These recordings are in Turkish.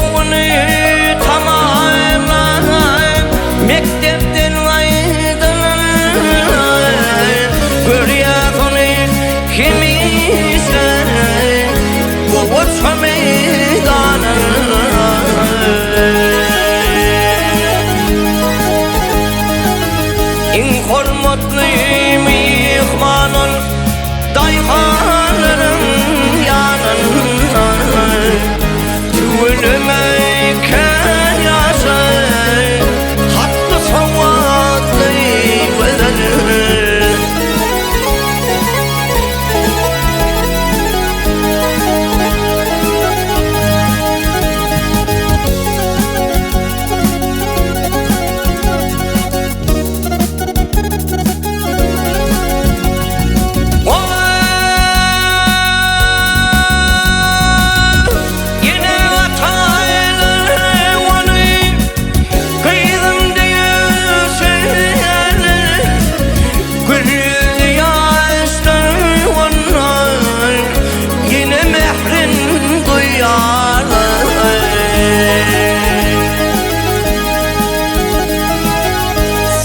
Okuğunu tamamlayıp mektepten ayrılan görüyorsun kim ister kovutsa meydanı. En hürmetli mihmanın dayhanların yanında tüvülüme kanyası hakkı savatlı vedenir.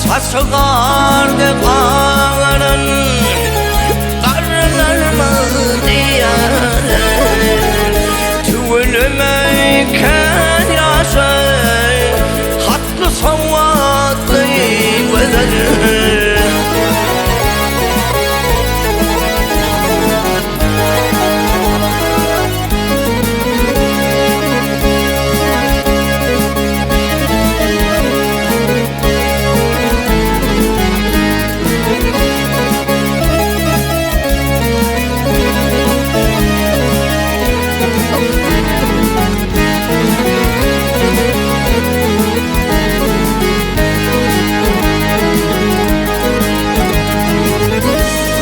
Saçıgardı bağların karlarımı diyarın tüvülüme kanyası haklı savatlı vedenir.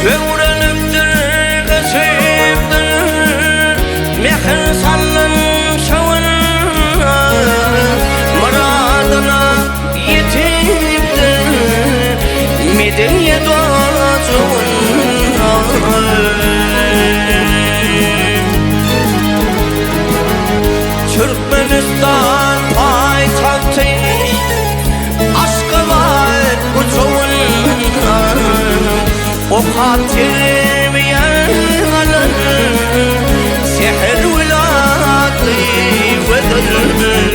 Öğrenipdir, geçipdir, mehir sallın şavına, muradına yetipdir, medeniyet oğuzuna. Türkmenistan payitahtı, Aşkabat uçuğuna, o katil bir yanalın sihir vilatı vedenir.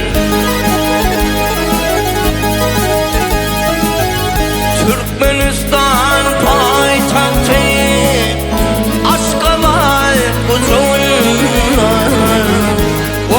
Türkmenistan payitahtı Aşkabat uçuğuna, o